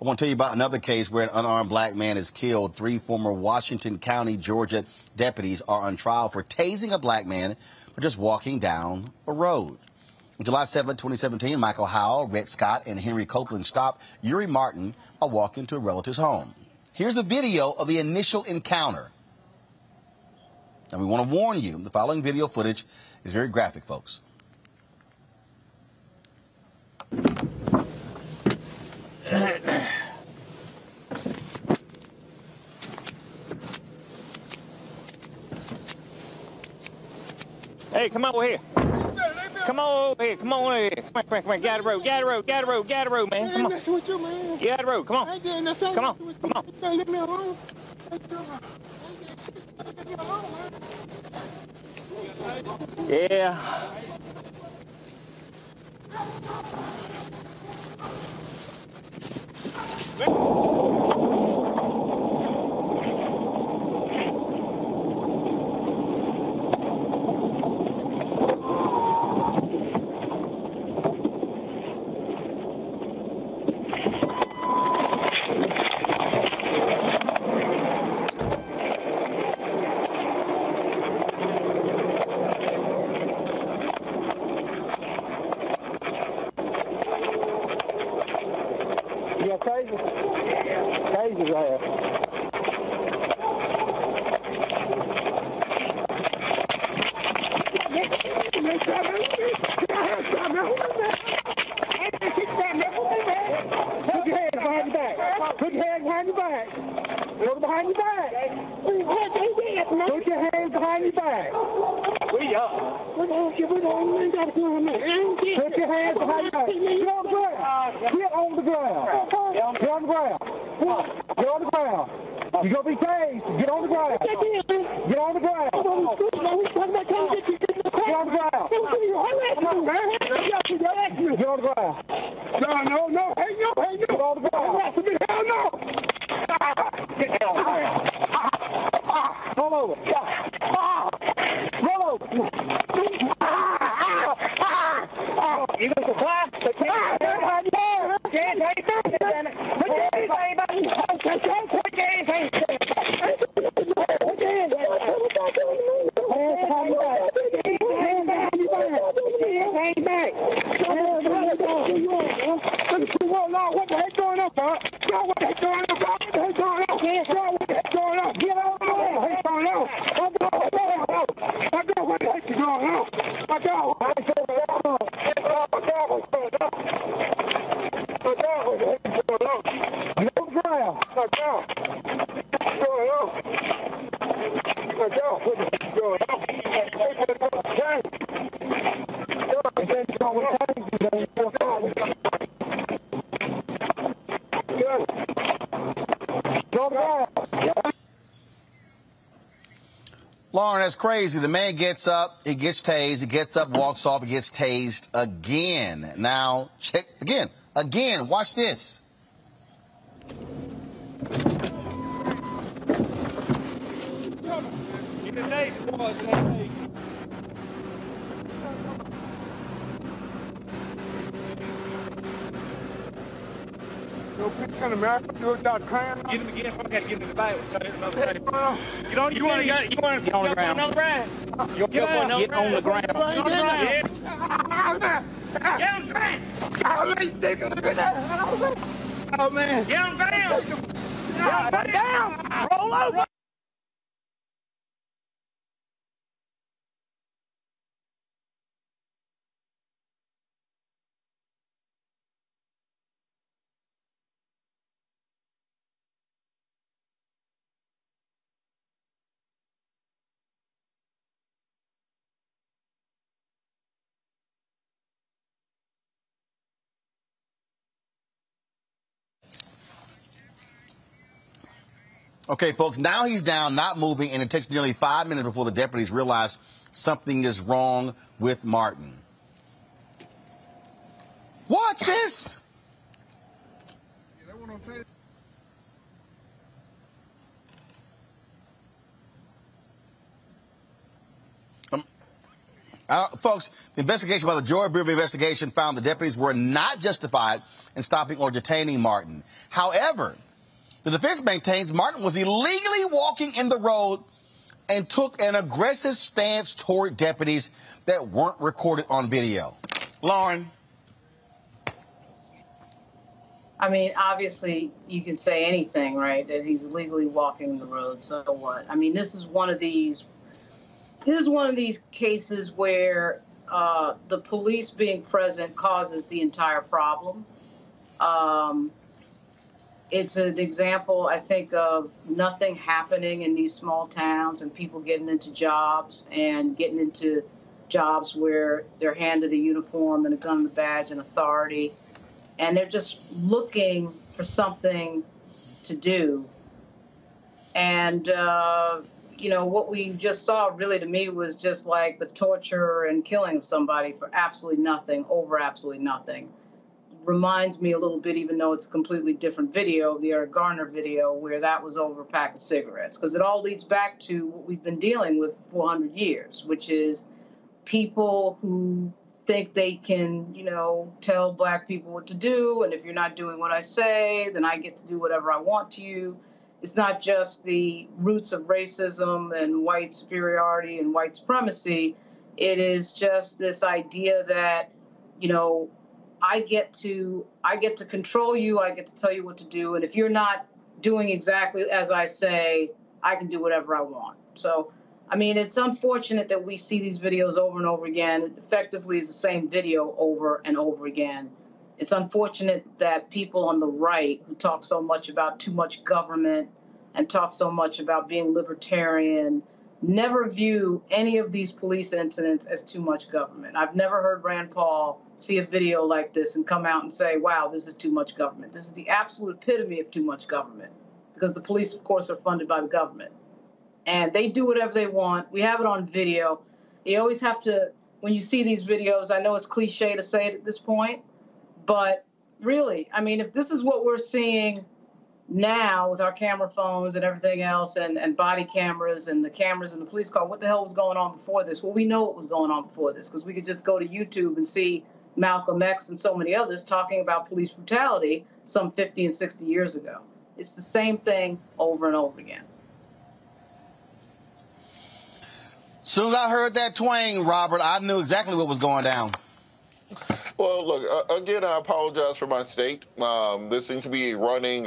I want to tell you about another case where an unarmed black man is killed. 3 former Washington County, Georgia deputies are on trial for tasing a black man for just walking down a road. On July 7, 2017, Michael Howell, Rhett Scott, and Henry Copeland stopped Eurie Martin while walking to a relative's home. Here's a video of the initial encounter. And we want to warn you, the following video footage is very graphic, folks. Hey, come over here. Come on over here. Come on over here. Come on. Get out of the road. Get out of the road. Get out of the road. Get out of the road, man. Come on. Get out of the road. Come on. Come on. Come on. Yeah. You got tasers? Tasers right here. Put your hands behind your back. Put your hands behind your back. Go behind your back. Put your hands behind your back. Put your hands behind your back. Get on the ground. Get on the ground. Get on the ground. Get on the ground. You're going to be tased. Get on the ground. Get on the ground. Get on the ground. Get on the ground. No. Hey, no. Get on the ground. Hell no. Get down. Roll over. Roll over. You going to fly? Put your hands behind your back. Put your hands behind your back. Put your hands behind your back. What the heck going on, bro? What the heck going on, bro? What the heck going on? What the heck going on? Get on. What the heck going on? What the heck going on? What the heck going on? Lauren, that's crazy. The man gets up, he gets tased, he gets up, walks off, he gets tased again. Now, check again. Watch this. Get the tape, boys. No picks in America, do it without crying. Get him again. I gotta get him in the Bible. Get on the ground. Get on the ground. Get on the ground. Get on the ground. Oh, man. Get on down. Roll over. Okay, folks, now he's down, not moving, and it takes nearly 5 minutes before the deputies realize something is wrong with Martin. Watch this. Folks, the investigation by the Georgia Bureau of Investigation found the deputies were not justified in stopping or detaining Martin. However, the defense maintains Martin was illegally walking in the road and took an aggressive stance toward deputies that weren't recorded on video. Lauren. I mean, obviously, you can say anything, right? That he's illegally walking the road. So what? I mean, this is one of these cases where the police being present causes the entire problem. It's an example, I think, of nothing happening in these small towns and people getting into jobs where they're handed a uniform and a gun and a badge and authority. And they're just looking for something to do. And, you know, what we just saw really to me was just like the torture and killing of somebody for absolutely nothing, over absolutely nothing. Reminds me a little bit, even though it's a completely different video, the Eric Garner video, where that was over a pack of cigarettes. Because it all leads back to what we've been dealing with for 400 years, which is people who think they can, you know, tell black people what to do, and if you're not doing what I say, then I get to do whatever I want to you. It's not just the roots of racism and white superiority and white supremacy. It is just this idea that, you know, I get to control you, I get to tell you what to do, and if you're not doing exactly as I say, I can do whatever I want. So, I mean, it's unfortunate that we see these videos over and over again. It effectively is the same video over and over again. It's unfortunate that people on the right who talk so much about too much government and talk so much about being libertarian never view any of these police incidents as too much government. I've never heard Rand Paul see a video like this and come out and say, wow, this is too much government. This is the absolute epitome of too much government, because the police, of course, are funded by the government. And they do whatever they want. We have it on video. You always have to, when you see these videos, I know it's cliche to say it at this point, but really, I mean, if this is what we're seeing now with our camera phones and everything else and body cameras and the cameras in the police car, what the hell was going on before this? Well, we know what was going on before this, because we could just go to YouTube and see Malcolm X and so many others talking about police brutality some 50 and 60 years ago. It's the same thing over and over again. Soon as I heard that twang, Robert, I knew exactly what was going down. Well, look, again, I apologize for my state. This seems to be a running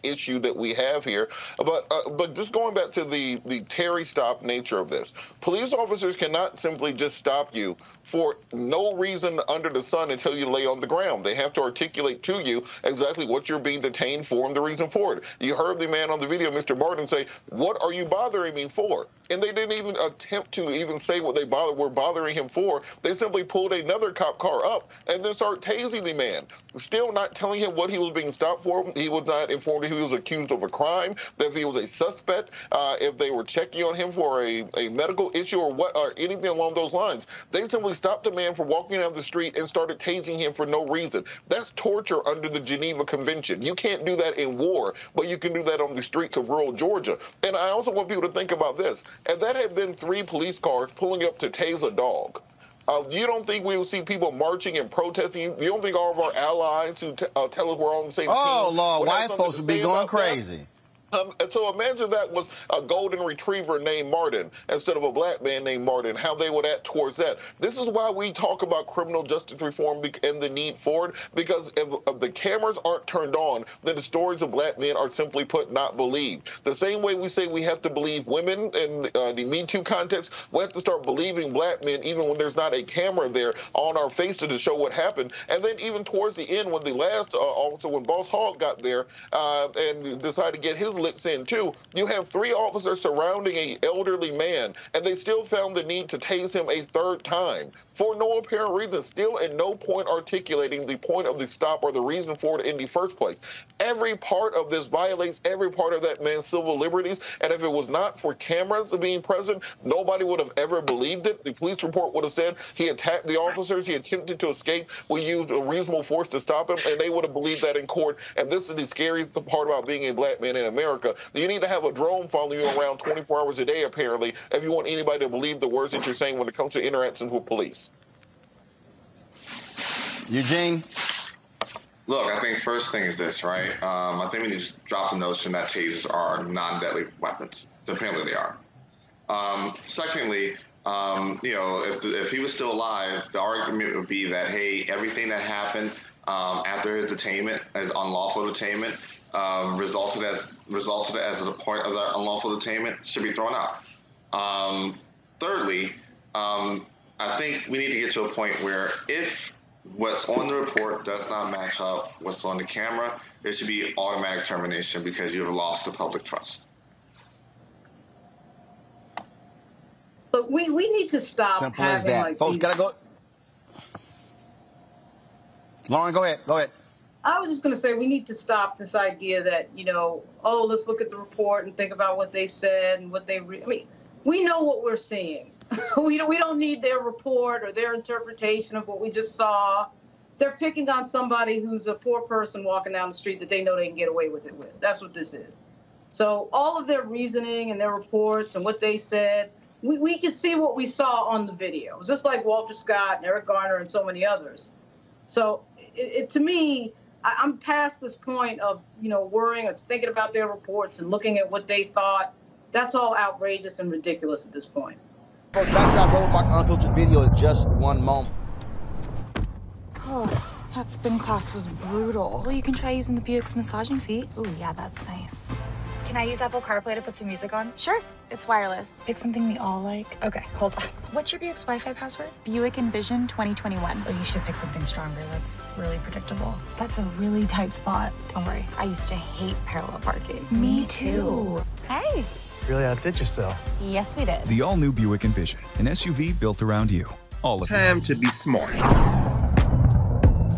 issue that we have here. But just going back to the Terry stop nature of this, police officers cannot simply just stop you for no reason under the sun until you lay on the ground. They have to articulate to you exactly what you're being detained for and the reason for it. You heard the man on the video, Mr. Martin, say, "What are you bothering me for?" And they didn't even attempt to even say what they were bothering him for. They simply pulled another cop car up and then started tasing the man, still not telling him what he was being stopped for. He was not informed if he was accused of a crime, that if he was a suspect, if they were checking on him for a medical issue or anything along those lines. They simply stopped the man from walking down the street and started tasing him for no reason. That's torture under the Geneva Convention. You can't do that in war, but you can do that on the streets of rural Georgia. And I also want people to think about this. And that had been 3 police cars pulling up to tase a dog. You don't think we will see people marching and protesting? You don't think all of our allies who tell us we're on the same team? Oh, Lord, white folks would be going crazy. And so imagine that was a golden retriever named Martin instead of a black man named Martin, how they would act towards that. This is why we talk about criminal justice reform and the need for it, because if the cameras aren't turned on, then the stories of black men are simply put not believed. The same way we say we have to believe women in the Me Too context, we have to start believing black men even when there's not a camera there on our faces to show what happened. And then even towards the end, when the last officer, when Boss Hogg got there and decided to get his licks in too, you have 3 officers surrounding an elderly man, and they still found the need to tase him a 3rd time for no apparent reason, still at no point articulating the point of the stop or the reason for it in the first place. Every part of this violates every part of that man's civil liberties, and if it was not for cameras being present, nobody would have ever believed it. The police report would have said he attacked the officers, he attempted to escape, we used a reasonable force to stop him, and they would have believed that in court. And this is the scariest part about being a black man in America. America, you need to have a drone following you around 24 hours a day, apparently, if you want anybody to believe the words that you're saying when it comes to interactions with police. Eugene? Look, I think first thing is this, right? I think we need to just drop the notion that tasers are non-deadly weapons. Apparently they are. Secondly, if he was still alive, the argument would be that, hey, everything that happened after his detainment, his unlawful detainment, resulted as a point of that unlawful detainment, should be thrown out. Thirdly, I think we need to get to a point where if what's on the report does not match up what's on the camera, there should be automatic termination because you have lost the public trust. But we need to stop. Simple as that. Like Folks, gotta go. Lauren, go ahead. Go ahead. I was just going to say we need to stop this idea that, oh, let's look at the report and think about what they said and what they. I mean, we know what we're seeing. we don't need their report or their interpretation of what we just saw. They're picking on somebody who's a poor person walking down the street that they know they can get away with it with. That's what this is. So all of their reasoning and their reports and what they said, we can see what we saw on the video. It's just like Walter Scott and Eric Garner and so many others. So to me, I'm past this point of, worrying or thinking about their reports and looking at what they thought. That's all outrageous and ridiculous at this point. Folks, back to that Roland Martin unfiltered video in just one moment. Oh, that spin class was brutal. Well, you can try using the Buick's massaging seat. Ooh, yeah, that's nice. Can I use Apple CarPlay to put some music on? Sure, it's wireless. Pick something we all like. Okay, hold on. What's your Buick's Wi-Fi password? Buick Envision 2021. Oh, you should pick something stronger. That's really predictable. That's a really tight spot. Don't worry, I used to hate parallel parking. Me too. Hey. Really outdid yourself. Yes, we did. The all-new Buick Envision, an SUV built around you. All of Time to be smart.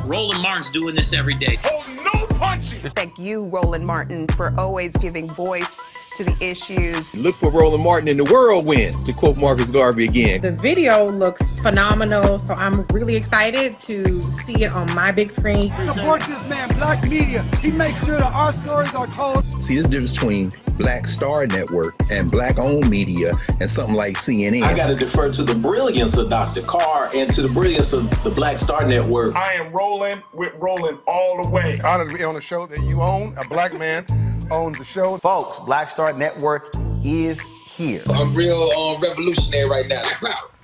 Roland Martin's doing this every day. Oh, no punches! Thank you, Roland Martin, for always giving voice to the issues. Look for Roland Martin in the whirlwind, to quote Marcus Garvey again. The video looks phenomenal, so I'm really excited to see it on my big screen. Support this man, Black Media. He makes sure that our stories are told. See, this difference between Black Star Network and Black-owned media and something like CNN. I got to defer to the brilliance of Dr. Carr and to the brilliance of the Black Star Network. I am rolling with Roland all the way. Honored to be on a show that you own. A black man owns the show. Folks, Black Star Network is here. I'm real revolutionary right now.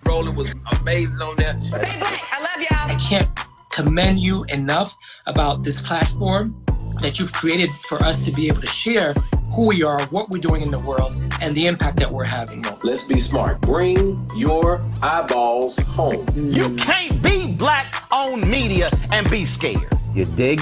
Roland was amazing on there. Stay black. I love y'all. I can't commend you enough about this platform that you've created for us to be able to share who we are, what we're doing in the world, and the impact that we're having. Let's be smart. Bring your eyeballs home. You can't be Black-owned media and be scared. You dig?